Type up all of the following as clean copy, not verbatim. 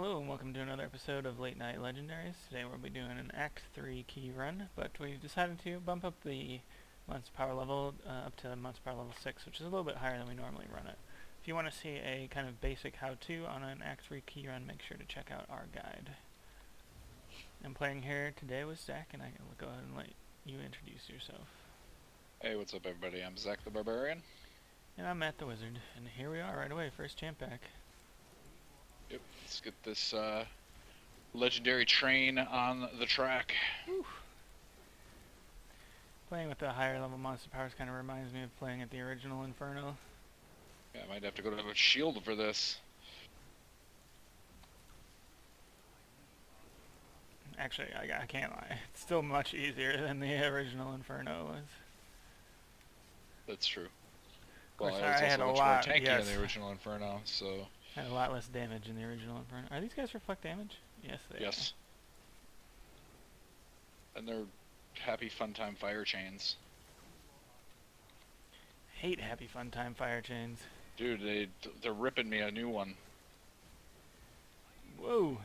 Hello and welcome to another episode of Night Legendaries. Today we'll be doing an Act 3 key run, but we've decided to bump up the monster power level up to monster power level 6, which is a little bit higher than we normally run it. If you want to see a kind of basic how-to on an Act 3 key run, make sure to check out our guide. I'm playing here today with Zach, and I will go ahead and let you introduce yourself. Hey, what's up everybody? I'm Zach the Barbarian. And I'm Matt the Wizard, and here we are right away, first champ pack. Yep, let's get this legendary train on the track. Whew. Playing with the higher level monster powers kind of reminds me of playing at the original Inferno. Yeah, I might have to go to a shield for this. Actually, I can't lie. It's still much easier than the original Inferno was. That's true. Of course, well, I had a much lot. more tanky Yes. in the original Inferno, so. Had a lot less damage in the original Inferno. Are these guys reflect damage? Yes, they Yes. And they're happy fun time fire chains. Hate Happy Fun Time fire chains. Dude, they're ripping me a new one. Whoa.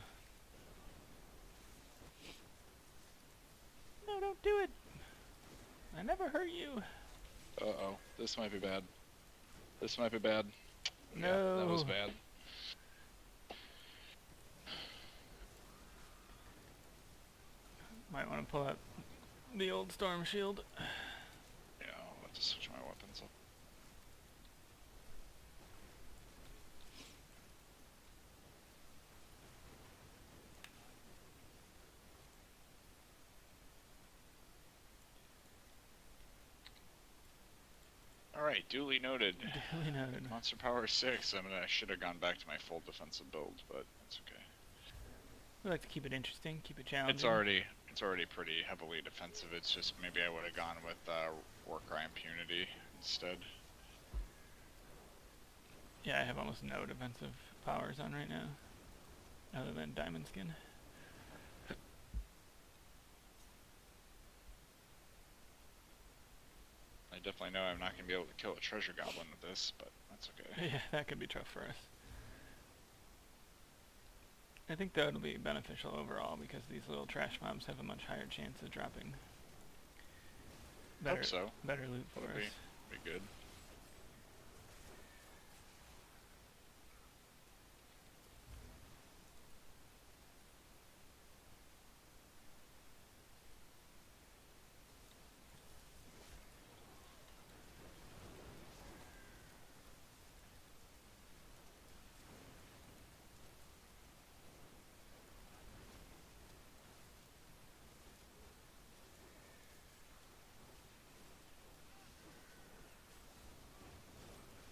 No, don't do it. I never hurt you. Uh-oh, this might be bad. This might be bad. No. Yeah, that was bad. Might want to pull out the old Storm Shield. Yeah, I'll have to switch my weapons up. Alright, duly noted. Duly noted. Monster Power 6. I mean, I should have gone back to my full defensive build, but that's okay. We like to keep it interesting, keep it challenging. It's already pretty heavily defensive. It's just maybe I would have gone with Warcry Impunity instead. Yeah, I have almost no defensive powers on right now, other than Diamond Skin. I definitely know I'm not going to be able to kill a treasure goblin with this, but that's okay. Yeah, that could be tough for us. I think though it'll be beneficial overall because these little trash mobs have a much higher chance of dropping better, Hope so. better loot for us. Be good.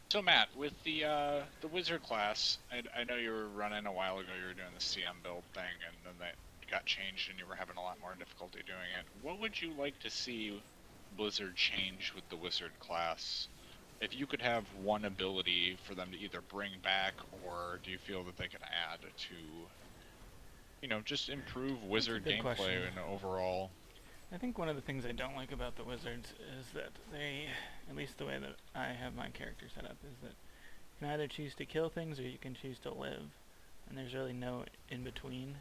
So Matt, with the wizard class, I know you were running a while ago. You were doing the CM build thing, and then that got changed, and you were having a lot more difficulty doing it. What would you like to see Blizzard change with the wizard class? If you could have one ability for them to either bring back, or do you feel that they could add to, you know, just improve wizard gameplay and overall? I think one of the things I don't like about the Wizards is that they, at least the way that I have my character set up, is that you can either choose to kill things or you can choose to live, and there's really no in between.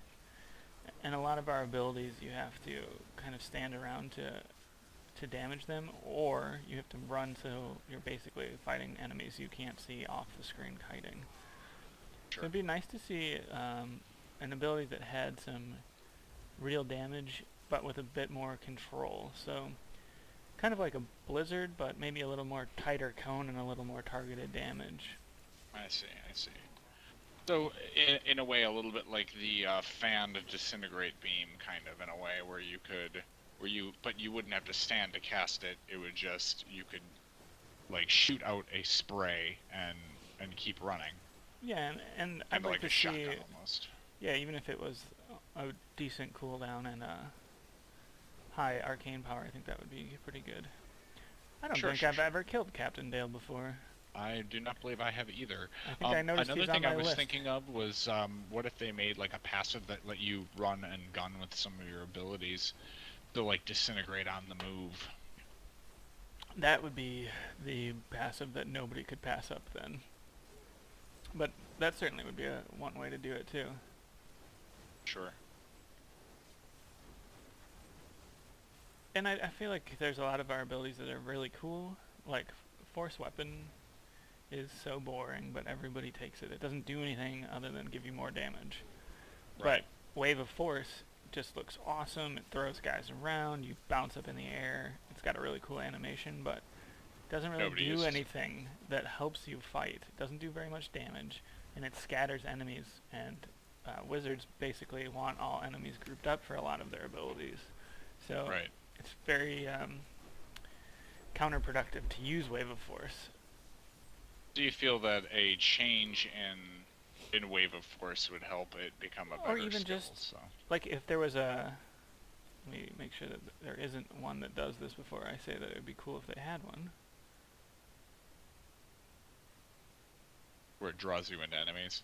And a lot of our abilities you have to kind of stand around to damage them, or you have to run so you're basically fighting enemies you can't see off the screen kiting. Sure. So it'd be nice to see an ability that had some real damage but with a bit more control. So kind of like a blizzard, but maybe a little more tighter cone and a little more targeted damage. I see. So in a way, a little bit like the fanned disintegrate beam, kind of, in a way, where but you wouldn't have to stand to cast it. It would just, you could like shoot out a spray and keep running. Yeah, and I'd like to see, shotgun almost. Yeah, even if it was a decent cooldown and high arcane power, I think that would be pretty good. I don't think I've ever killed Captain Dale before. I do not believe I have either. I think I noticed another he's on thing my I was list. thinking of was what if they made like a passive that let you run and gun with some of your abilities to like disintegrate on the move. That would be the passive that nobody could pass up then. But that certainly would be one way to do it too. Sure. And I feel like there's a lot of our abilities that are really cool. Like Force Weapon is so boring, but everybody takes it. It doesn't do anything other than give you more damage. But Right. Wave of Force just looks awesome. It throws guys around. You bounce up in the air. It's got a really cool animation, but doesn't really Nobody do uses. anything that helps you fight. It doesn't do very much damage, and it scatters enemies. And wizards basically want all enemies grouped up for a lot of their abilities. So Right. it's very counterproductive to use Wave of Force. Do you feel that a change in Wave of Force would help it become a Or better even skill? just, So. like, if there was a... Let me make sure that there isn't one that does this before I say that it would be cool if they had one. Where it draws you into enemies.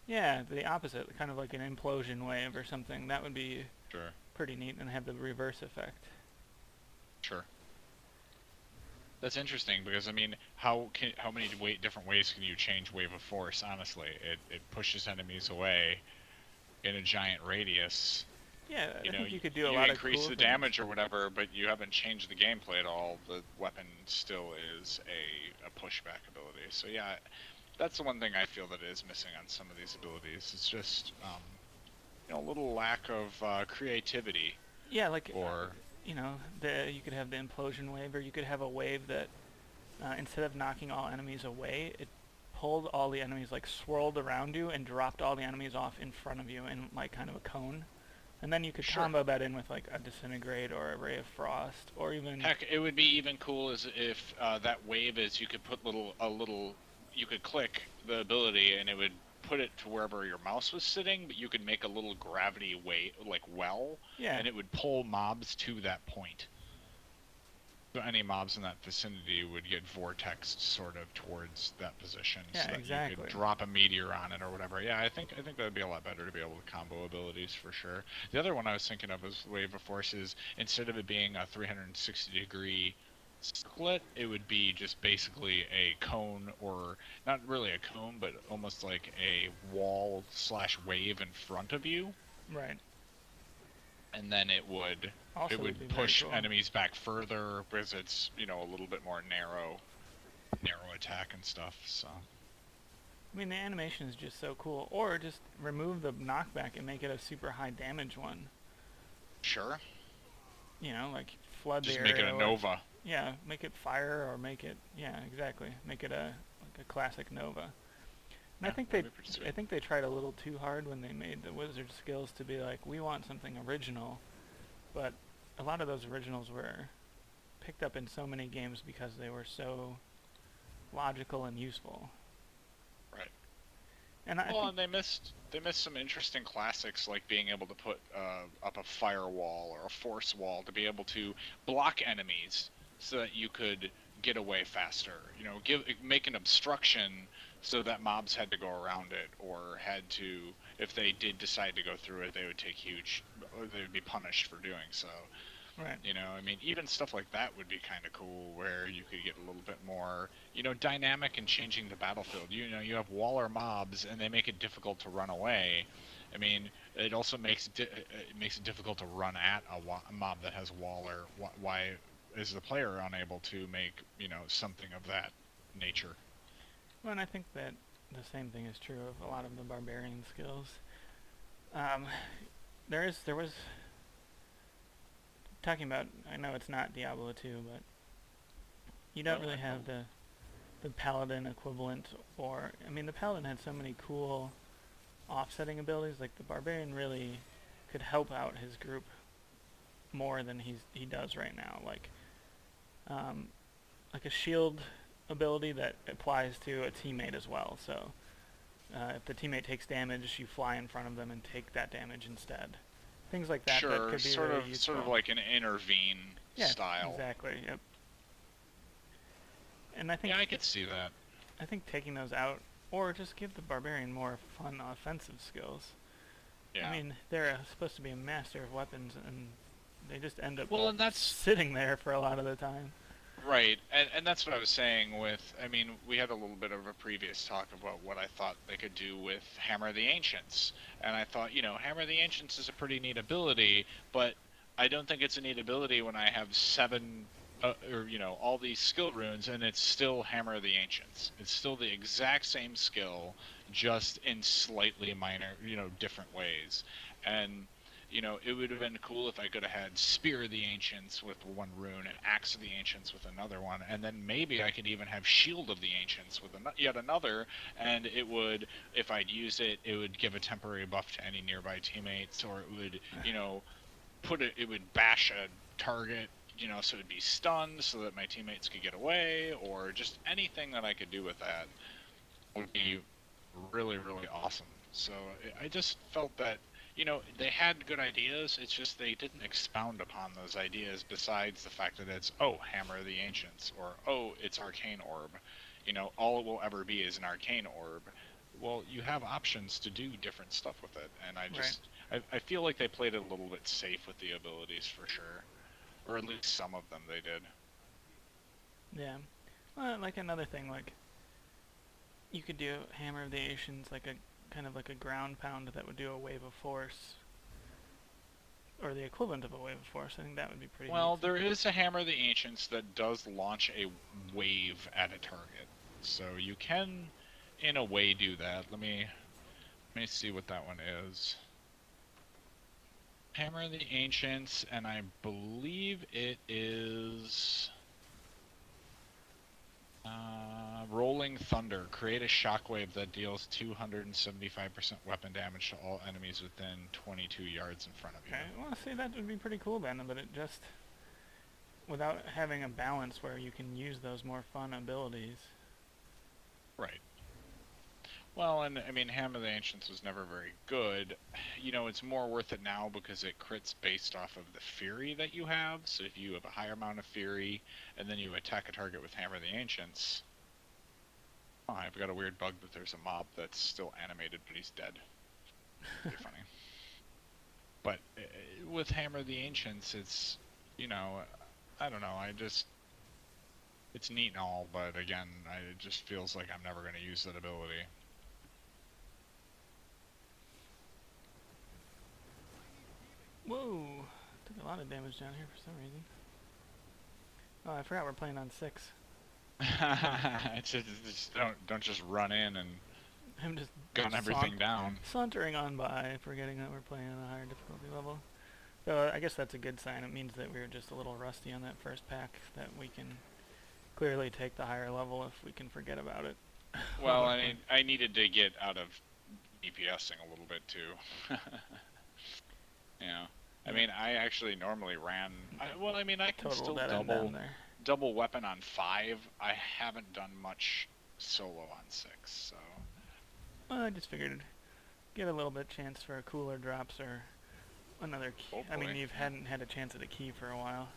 Yeah, the opposite, kind of like an implosion wave or something. That would be Sure. pretty neat and have the reverse effect. Sure. That's interesting because I mean, how many different ways can you change Wave of Force? Honestly, it pushes enemies away in a giant radius. Yeah, You I know, think you could do a you lot of increase cool the things. damage or whatever, but you haven't changed the gameplay at all. The weapon still is a pushback ability. So yeah, that's the one thing I feel that is missing on some of these abilities. It's just a little lack of creativity. Yeah, like, Or you could have the implosion wave, or you could have a wave that, instead of knocking all enemies away, it pulled all the enemies, like, swirled around you and dropped all the enemies off in front of you in, like, kind of a cone. And then you could sure. combo that in with, like, a Disintegrate or a Ray of Frost, or even... Heck, it would be even cool as if that wave is you could put you could click the ability and it would put it to wherever your mouse was sitting, but you could make a little gravity well, Yeah, and it would pull mobs to that point. So any mobs in that vicinity would get vortexed sort of towards that position, yeah, so that you exactly. could drop a meteor on it or whatever. Yeah, I think that would be a lot better to be able to combo abilities for sure. The other one I was thinking of was Wave of Force is instead of it being a 360-degree split, it would be just basically a cone, or not really a cone, but almost like a wall/wave in front of you, Right. and then it would Also would be very push cool. enemies back further because it's a little bit more narrow attack and stuff. So I mean, the animation is just so cool. Or just remove the knockback and make it a super high damage one. sure, Like, flood just the make it area. a Nova. Yeah, make it fire, or make it... Yeah, exactly. Make it like a classic Nova. And Yeah, that'd be pretty sweet. I think they tried a little too hard when they made the wizard skills to be like, we want something original, but a lot of those originals were picked up in so many games because they were so logical and useful. Right. And I Well, think, and they missed some interesting classics like being able to put up a firewall or a force wall to be able to block enemies so that you could get away faster. Make an obstruction so that mobs had to go around it, or had to, if they did decide to go through it, they would they would be punished for doing so. right. I mean, even stuff like that would be kind of cool, where you could get a little bit more, dynamic in changing the battlefield. You have waller mobs, and they make it difficult to run away. I mean, it also makes it difficult to run at a mob that has waller. Why is the player unable to make, something of that nature? Well, and I think that the same thing is true of a lot of the barbarian skills. Um, there was talking about. I know it's not Diablo 2, but you don't Well, really have the paladin equivalent, or I mean, the paladin had so many cool offsetting abilities. Like, the barbarian really could help out his group more than he does right now. Like a shield ability that applies to a teammate as well. So if the teammate takes damage, you fly in front of them and take that damage instead. Things like that Sure, could be sort really of useful. like an intervene Yeah, style. exactly. Yep. And I think Yeah, I could see that. I think taking those out, or just give the barbarian more fun offensive skills. Yeah. I mean, they're supposed to be a master of weapons, and they just end up Well, and that's sitting there for a lot of the time. Right, and that's what I was saying with, I mean, we had a little bit of a previous talk about what I thought they could do with Hammer of the Ancients. And I thought, Hammer of the Ancients is a pretty neat ability, but I don't think it's a neat ability when I have seven, or, all these skill runes, and it's still Hammer of the Ancients. It's still the exact same skill, just in slightly minor, different ways. And it would have been cool if I could have had Spear of the Ancients with one rune and Axe of the Ancients with another one, and then maybe I could even have Shield of the Ancients with yet another, and it would, if I'd use it, it would give a temporary buff to any nearby teammates, or it would, it would bash a target, so it'd be stunned so that my teammates could get away, or just anything that I could do with that would be really, really awesome. So I just felt that, they had good ideas. It's just they didn't expound upon those ideas besides the fact that it's, oh, Hammer of the Ancients, or, oh, it's Arcane Orb. All it will ever be is an Arcane Orb. Well, you have options to do different stuff with it, and Right. I feel like they played it a little bit safe with the abilities for sure. Or at least some of them they did. Yeah. Well, like another thing, like you could do Hammer of the Ancients, like a kind of like a ground pound that would do a wave of force, or the equivalent of a wave of force. I think that would be pretty neat. Well, there is a Hammer of the Ancients that does launch a wave at a target. So you can, in a way, do that. Let me see what that one is. Hammer of the Ancients, and I believe it is Rolling Thunder. Create a shockwave that deals 275% weapon damage to all enemies within 22 yards in front of you. Okay. Well, see, that would be pretty cool then, but it just without having a balance where you can use those more fun abilities. Right. Well, and I mean, Hammer of the Ancients was never very good. It's more worth it now because it crits based off of the Fury that you have. So if you have a higher amount of Fury, and then you attack a target with Hammer of the Ancients... Oh, I've got a weird bug that there's a mob that's still animated, but he's dead. Pretty funny. But with Hammer of the Ancients, it's, I don't know, it's neat and all, but again, it just feels like I'm never going to use that ability. Whoa! Took a lot of damage down here for some reason. Oh, I forgot we're playing on 6. It's just don't just run in and I'm just gun everything down. sauntering on by, forgetting that we're playing on a higher difficulty level. So I guess that's a good sign. It means that we were just a little rusty on that first pack, that we can clearly take the higher level if we can forget about it. Well, I needed to get out of DPSing a little bit too. Yeah. I mean, I actually normally ran. I can Total still dead end down there. double weapon on 5. I haven't done much solo on 6, so. Well, I just figured get a little bit chance for cooler drops or another key. I mean, Hopefully. you hadn't had a chance at a key for a while.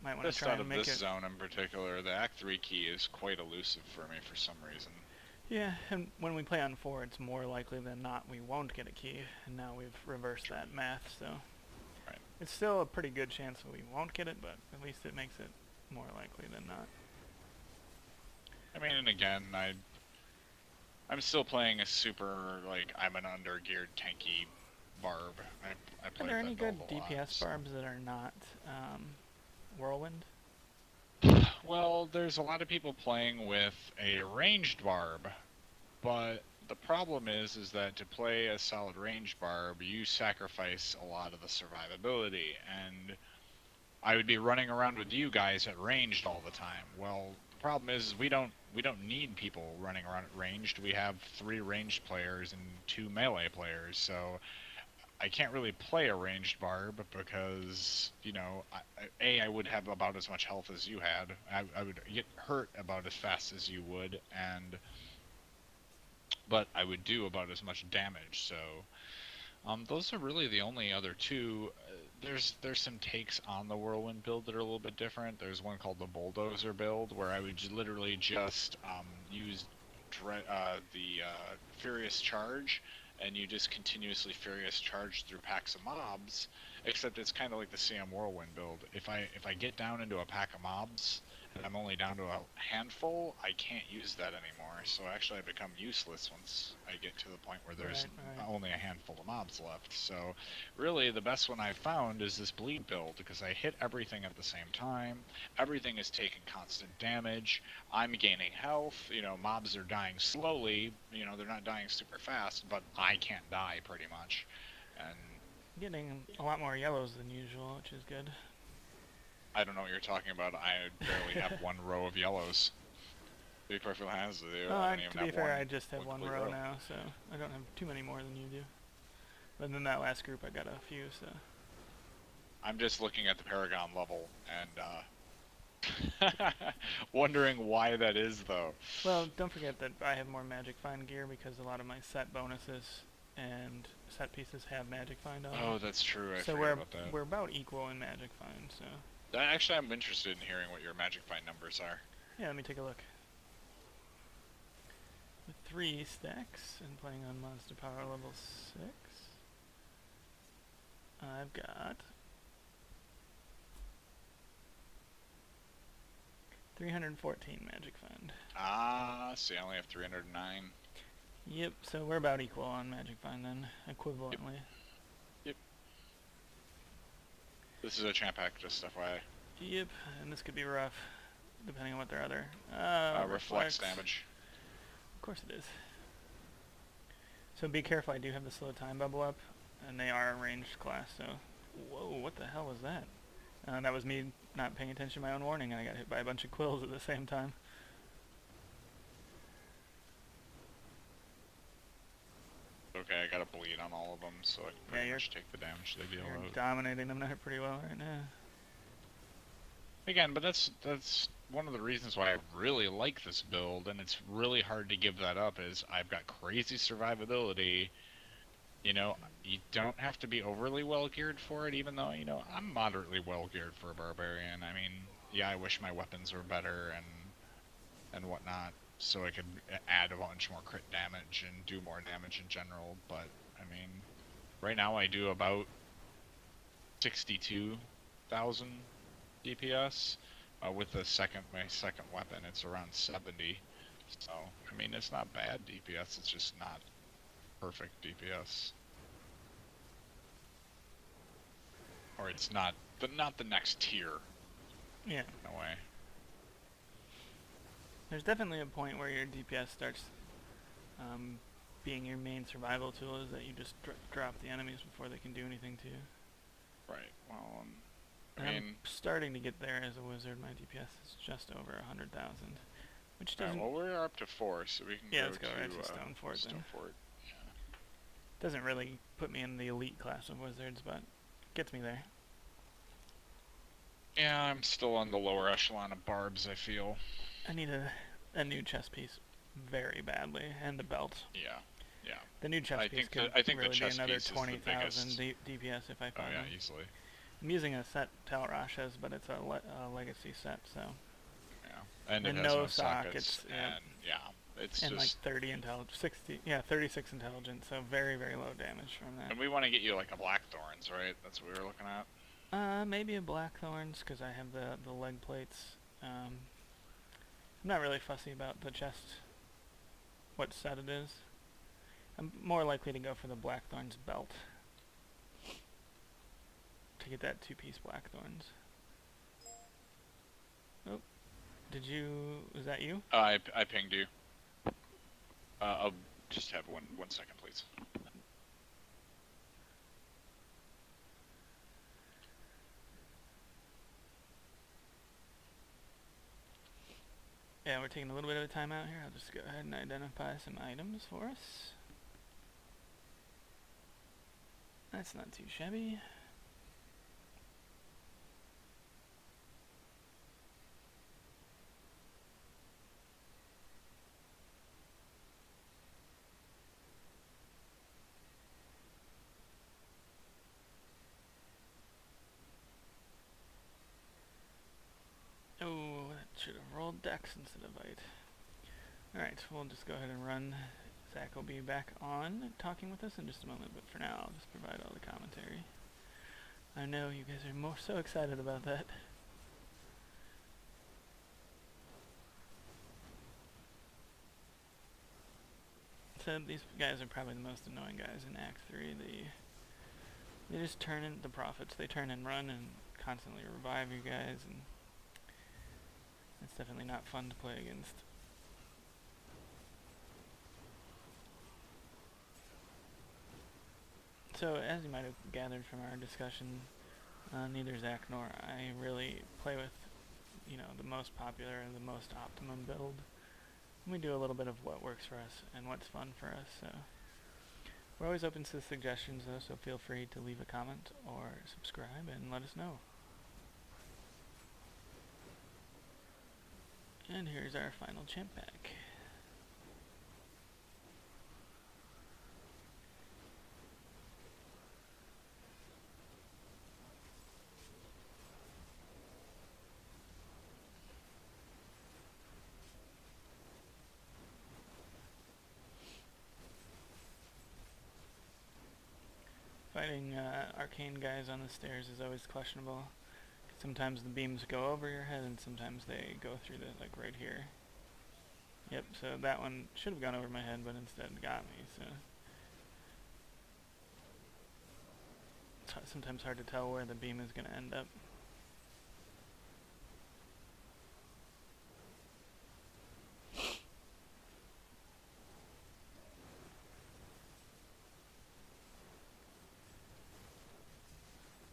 Might want to Just try out and of make this it. zone in particular, the Act 3 key is quite elusive for me for some reason. Yeah, and when we play on 4, it's more likely than not we won't get a key, and now we've reversed True. that math, so Right. it's still a pretty good chance that we won't get it, but at least it makes it more likely than not. I mean, and again, I'm still playing a super, like, I'm an under-geared tanky barb. I Are played there that any build good a lot, DPS so. barbs that are not Whirlwind? Well, there's a lot of people playing with a ranged barb, but the problem is that to play a solid ranged barb, you sacrifice a lot of the survivability, and I would be running around with you guys at ranged all the time. Well, the problem is we don't need people running around at ranged. We have 3 ranged players and 2 melee players, so I can't really play a ranged barb because, I would have about as much health as you had. I would get hurt about as fast as you would, but I would do about as much damage. So those are really the only other two. There's some takes on the Whirlwind build that are a little bit different. There's one called the Bulldozer build where I would literally just use the Furious Charge, and you just continuously furious charge through packs of mobs. Except it's kind of like the CM Whirlwind build. If I get down into a pack of mobs and I'm only down to a handful, I can't use that anymore. So actually I become useless once I get to the point where there's Right. only a handful of mobs left. So really the best one I've found is this bleed build, because I hit everything at the same time. Everything is taking constant damage. I'm gaining health. You know, mobs are dying slowly. You know, they're not dying super fast, but I can't die pretty much. And Getting a lot more yellows than usual, which is good. I don't know what you're talking about. I barely have one row of yellows. To be perfectly honest with you, I don't even To have be fair, one I just have one complete row now, so I don't have too many more than you do. But in that last group, I got a few, so. I'm just looking at the Paragon level and wondering why that is, though. Well, don't forget that I have more Magic Find gear because a lot of my set bonuses and set pieces have Magic Find on them. Oh, that's true. I so forgot about that. we're about equal in Magic Find, so. Actually, I'm interested in hearing what your Magic Find numbers are. Yeah, let me take a look. With 3 stacks and playing on Monster Power level 6, I've got 314 Magic Find. Ah, see, I only have 309. Yep, so we're about equal on Magic Find then, equivalently. Yep. This is a champ pack, just FYI. Yep, and this could be rough, depending on what their other... reflex damage. Of course it is. So be careful, I do have the slow time bubble up, and they are a ranged class, so... Whoa, what the hell was that? That was me not paying attention to my own warning, and I got hit by a bunch of quills at the same time. Okay, I got a bleed on all of them, so I can pretty much take the damage they deal You're out. dominating them pretty well right now. Again, but that's one of the reasons why I really like this build, and it's really hard to give that up, is I've got crazy survivability. You know, you don't have to be overly well geared for it, even though, you know, I'm moderately well geared for a barbarian. I mean, yeah, I wish my weapons were better and whatnot, so I could add a bunch more crit damage and do more damage in general, but, I mean, right now I do about 62,000 DPS. With my second weapon, it's around 70. So, I mean, it's not bad DPS, it's just not perfect DPS. Or it's not the next tier. Yeah. In a way. There's definitely a point where your DPS starts being your main survival tool, is that you just drop the enemies before they can do anything to you. Right, well, I'm starting to get there as a wizard. My DPS is just over 100,000, which doesn't... well, we're up to 4, so we can let's go right to Stonefort then. Yeah. Doesn't really put me in the elite class of wizards, but gets me there. Yeah, I'm still on the lower echelon of barbs, I feel. I need a new chest piece very badly, and a belt. Yeah. The new chest piece could really be another 20,000 DPS if I find them. Oh yeah, easily. I'm using a set Tal Rasha's, but it's a legacy set, so. Yeah, and it has no sockets, and it's and just... like 36 intelligence, so very, very low damage from that. And we want to get you like a Blackthorns, right? That's what we were looking at? Maybe a Blackthorns, because I have the leg plates. I'm not really fussy about the chest, what set it is. I'm more likely to go for the Blackthorns belt to get that 2-piece Blackthorns. Oh, is that you? I pinged you. I'll just have one second, please. Yeah, we're taking a little bit of a time out here. I'll just go ahead and identify some items for us. That's not too shabby. Oh, that should have rolled Dex instead of Bite. Alright, we'll just go ahead and run Zach will be back on talking with us in just a moment, but for now I'll just provide all the commentary. I know you guys are so excited about that. So these guys are probably the most annoying guys in Act 3. They just turn in the prophets. They turn and run and constantly revive you guys, and it's definitely not fun to play against. So as you might have gathered from our discussion, neither Zach nor I really play with, the most popular and the most optimum build. We do a little bit of what works for us and what's fun for us. So we're always open to suggestions, though, so feel free to leave a comment or subscribe and let us know. And here's our final champ pack. Fighting arcane guys on the stairs is always questionable. Sometimes the beams go over your head and sometimes they go through like right here. Yep, so that one should have gone over my head, but instead got me, so it's sometimes hard to tell where the beam is going to end up.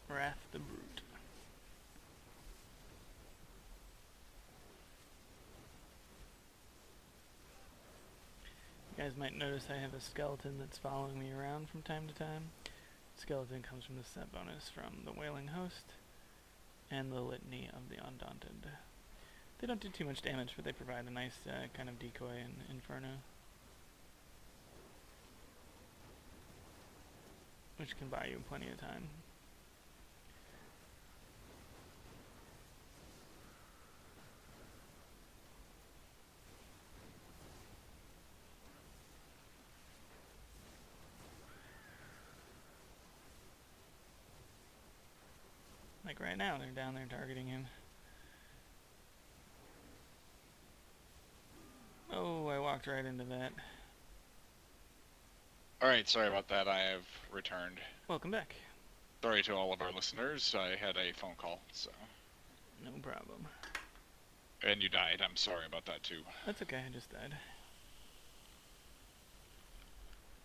Wrath the Brute. You guys might notice I have a skeleton that's following me around from time to time. The skeleton comes from the set bonus from the Wailing Host and the Litany of the Undaunted. They don't do too much damage, but they provide a nice kind of decoy and inferno, which can buy you plenty of time. Like right now, they're down there targeting him. Oh, I walked right into that. Alright, sorry about that. I have returned. Welcome back. Sorry to all of our listeners. I had a phone call, so. No problem. And you died. I'm sorry about that, too. That's okay, I just died.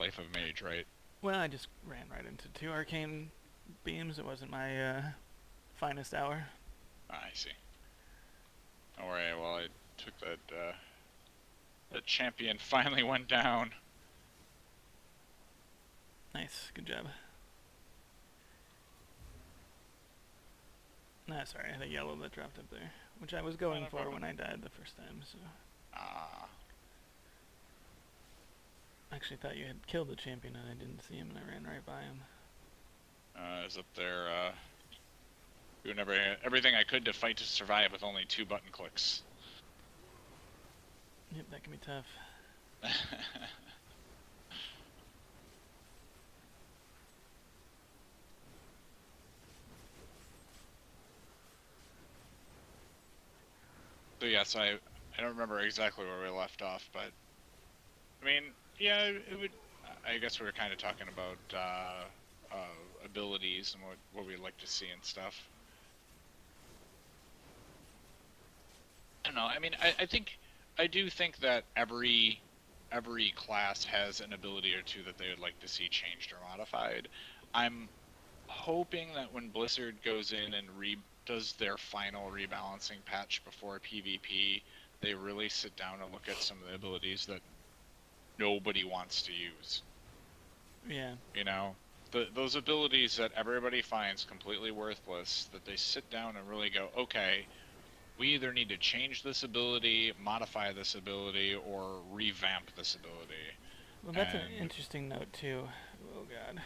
Life of Mage, right? Well, I just ran right into 2 arcane beams. It wasn't my finest hour. Ah, I see. Alright, well, I took that, the champion finally went down. Nice, good job. Nah, sorry, I had a yellow that dropped up there, which I was going for when I died the first time, so. Ah. I actually thought you had killed the champion and I didn't see him and I ran right by him. Is up there, doing everything I could to fight to survive with only 2 button clicks. Yep, that can be tough. So yes, I don't remember exactly where we left off, but I mean, yeah, it would. I guess we were kind of talking about abilities and what we'd like to see and stuff. I don't know. I mean, I do think that every class has an ability or two that they would like to see changed or modified. I'm hoping that when Blizzard goes in and does their final rebalancing patch before PvP, they really sit down and look at some of the abilities that nobody wants to use. Yeah. You know, those abilities that everybody finds completely worthless, that they sit down and really go, okay, we either need to change this ability, modify this ability, or revamp this ability. Well, that's an interesting note, too. Oh, God.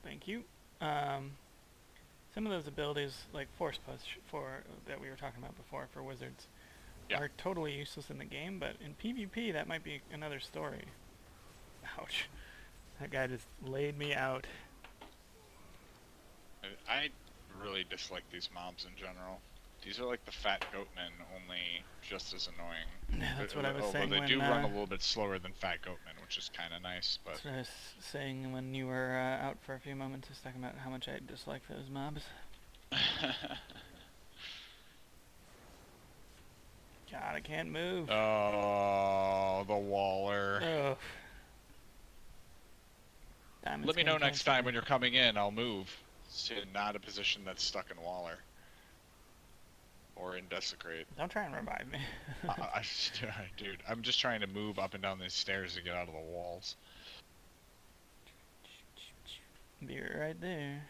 Thank you. Some of those abilities, like Force Push, that we were talking about before for Wizards, are totally useless in the game, but in PvP, that might be another story. Ouch. That guy just laid me out. I really dislike these mobs in general. These are like the fat goatmen, only just as annoying. Yeah, that's what I was Although saying they when, do run a little bit slower than fat goatmen, which is kind of nice. But that's what I was saying when you were out for a few moments, just talking about how much I dislike those mobs. God, I can't move. Oh, the Waller. Oh. Diamonds Let me can know next cancel. time when you're coming in. I'll move to not a position that's stuck in Waller or in Desecrate. Don't try and revive me. Dude, I'm just trying to move up and down these stairs to get out of the walls. Be right there.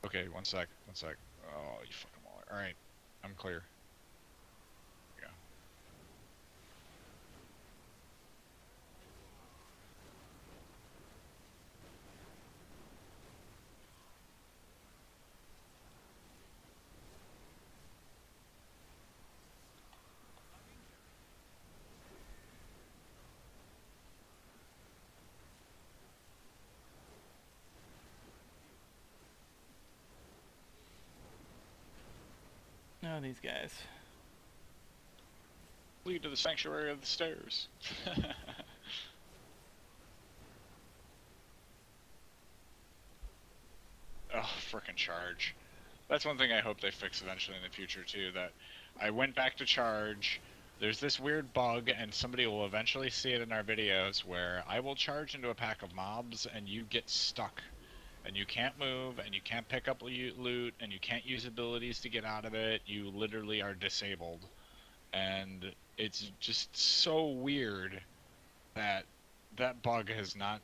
Okay, one sec. Oh, you fucking Waller. Alright, I'm clear. Yeah. Oh, these guys. Lead to the sanctuary of the stairs. Oh, frickin' charge. That's one thing I hope they fix eventually in the future too, that I went back to charge, there's this weird bug, and somebody will eventually see it in our videos, where I will charge into a pack of mobs and you get stuck. And you can't move, and you can't pick up loot, and you can't use abilities to get out of it, you literally are disabled. And it's just so weird that that bug has not...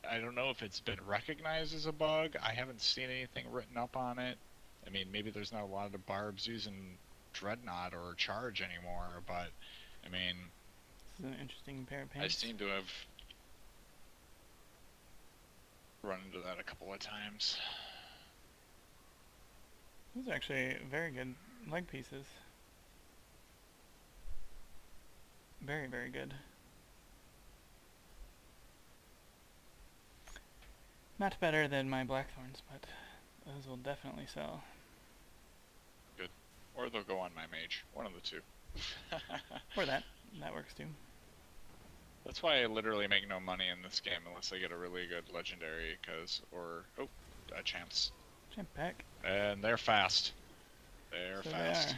I don't know if it's been recognized as a bug. I haven't seen anything written up on it. I mean, maybe there's not a lot of barbs using Dreadnought or Charge anymore, but, I mean... This is an interesting pair of I pants. seem to have run into that a couple of times. These are actually very good leg pieces. Very, very good. Not better than my blackthorns, but those will definitely sell. Good. Or they'll go on my mage. One of the two. Or that. That works too. That's why I literally make no money in this game unless I get a really good legendary, oh, a chance. Champ pack. And they're fast. They're So fast.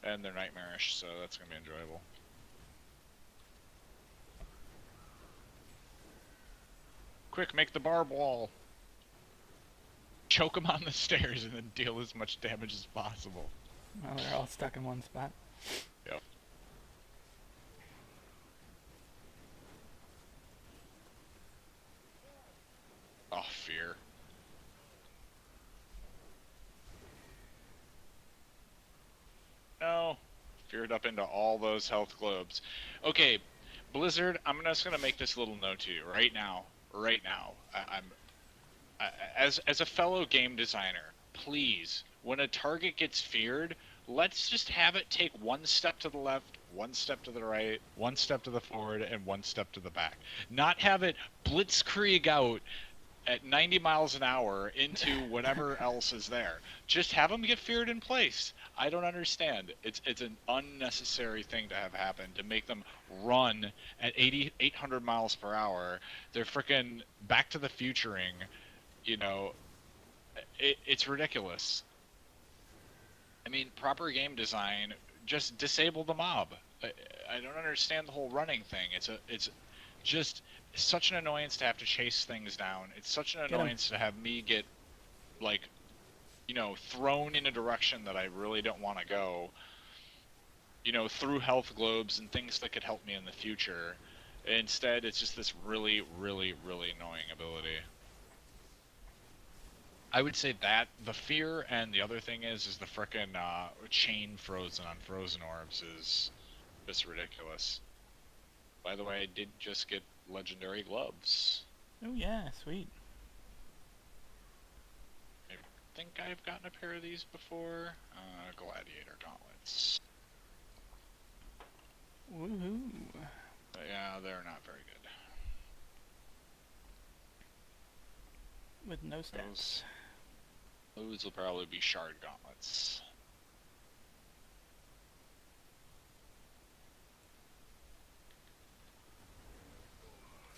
they are. And they're nightmarish, so that's gonna be enjoyable. Quick, make the barb wall. Choke them on the stairs and then deal as much damage as possible. Well, they're all stuck in one spot. Yep. Oh, fear. No. Feared up into all those health globes. Okay, Blizzard, I'm just gonna make this little note to you right now. Right now. As a fellow game designer, please, when a target gets feared, let's just have it take one step to the left, one step to the right, one step to the forward, and one step to the back. Not have it blitzkrieg out at 90 miles an hour into whatever else is there. Just have them get feared in place. I don't understand. It's an unnecessary thing to have happen, to make them run at 800 miles per hour. They're frickin' Back to the Futuring. You know, it's ridiculous. I mean, proper game design, just disable the mob. I don't understand the whole running thing. It's just such an annoyance to have to chase things down. It's such an annoyance to have me get, like, you know, thrown in a direction that I really don't want to go, you know, through health globes and things that could help me in the future. Instead, it's just this really, really, really annoying ability. I would say that the fear, and the other thing is the frickin' chain frozen on frozen orbs is just ridiculous. By the way, I did just get legendary gloves. Oh yeah, sweet. I think I've gotten a pair of these before. Gladiator gauntlets. Woohoo. But yeah, they're not very good. with no stats. Those will probably be shard gauntlets.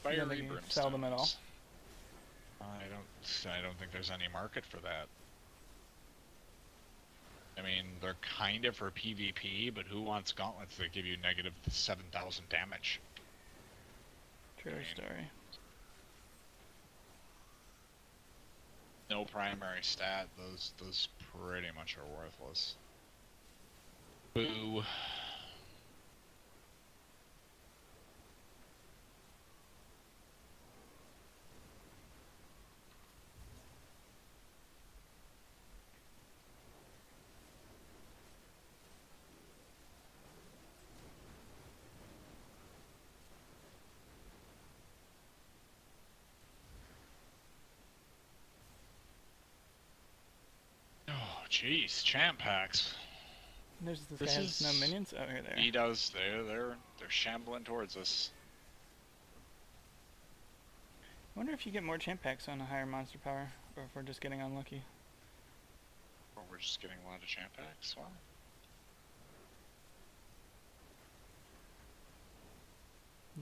You don't think you can sell them at all? I don't think there's any market for that. I mean, they're kind of for PvP, but who wants gauntlets that give you negative 7,000 damage? True story. No primary stat, those pretty much are worthless. Boo. Jeez, champ packs. There's this guy has no minions. Oh, here they are. He does. They're shambling towards us. I wonder if you get more champ packs on a higher monster power, or if we're just getting unlucky. Or we're just getting a lot of champ packs. Wow.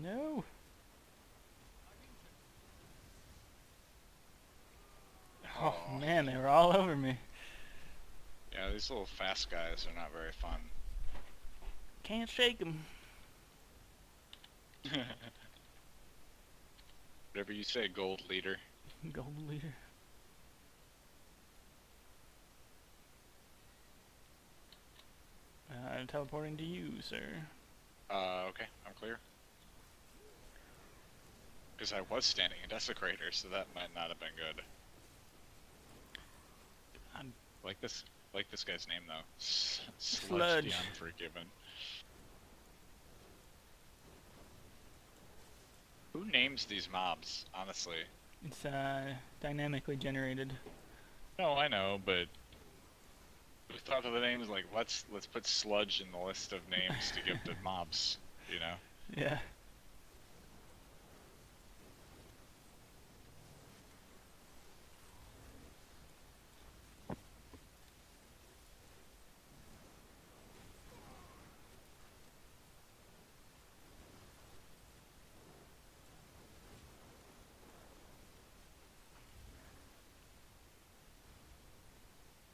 No. Oh man, they were all over me. Yeah, these little fast guys are not very fun. Can't shake them. Whatever you say, gold leader. Gold leader. Teleporting to you, sir. Okay, I'm clear. Because I was standing in Desecrator, so that might not have been good. Like this guy's name though. Sludge the Unforgiven. Who names these mobs, honestly? It's dynamically generated. No, I know, but who thought of the names like let's put sludge in the list of names to give to mobs, you know? Yeah.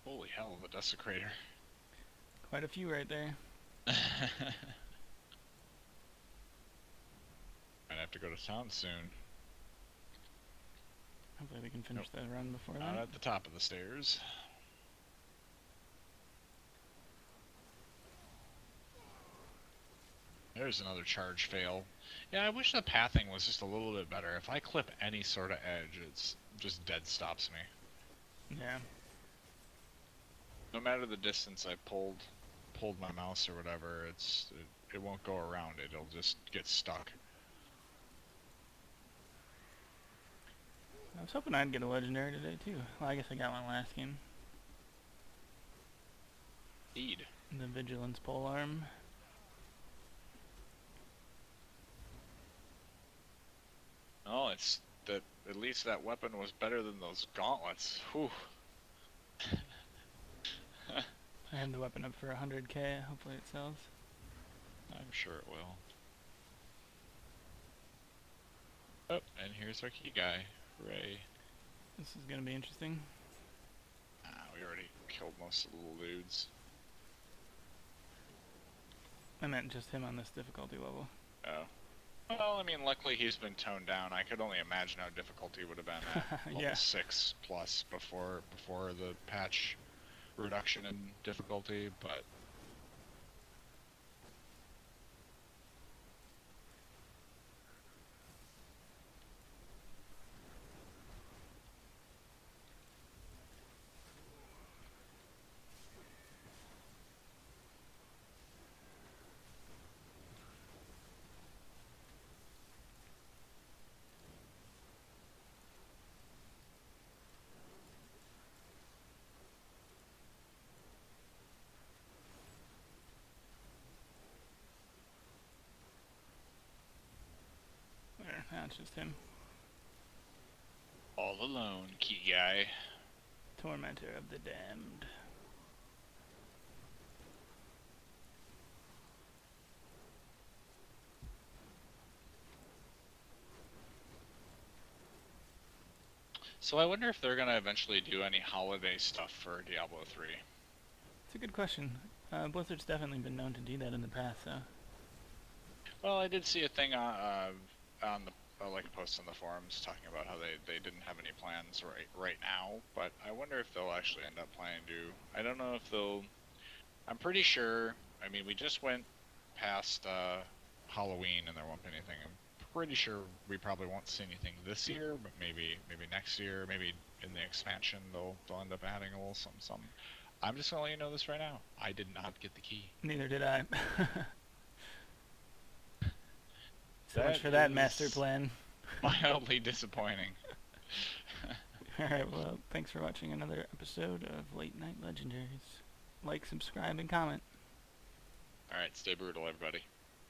Holy hell, the Desecrator. Quite a few right there. Might have to go to town soon. Hopefully we can finish the run before that. Not at the top of the stairs. There's another charge fail. Yeah, I wish the pathing was just a little bit better. If I clip any sort of edge, it's just dead stops me. Yeah. No matter the distance I pulled my mouse or whatever, it won't go around it. It'll just get stuck. I was hoping I'd get a legendary today too. Well, I guess I got one last game. Indeed. The Vigilance polearm. Oh, it's that. At least that weapon was better than those gauntlets. Whew. I have the weapon up for 100k. Hopefully it sells. I'm sure it will. Oh, and here's our key guy. Hooray. This is gonna be interesting. We already killed most of the little dudes. I meant just him on this difficulty level. Oh. Well, I mean, luckily he's been toned down. I could only imagine how difficult he would have been at level Yeah. 6 plus before the patch reduction in difficulty, but There, now it's just him. All alone, key guy. Tormentor of the damned. So I wonder if they're gonna eventually do any holiday stuff for Diablo 3. It's a good question. Blizzard's definitely been known to do that in the past, so. Well, I did see a thing on the like a post on the forums talking about how they didn't have any plans right now, but I wonder if they'll actually end up planning to. I don't know if they'll. I'm pretty sure. I mean, we just went past Halloween and there won't be anything. I'm pretty sure we probably won't see anything this year, but maybe next year, maybe in the expansion they'll end up adding a little something. I'm just gonna let you know this right now. I did not get the key. Neither did I. So That much for that is master plan. Mildly disappointing. Alright, well, thanks for watching another episode of Late Night Legendaries. Like, subscribe, and comment. Alright, stay brutal, everybody.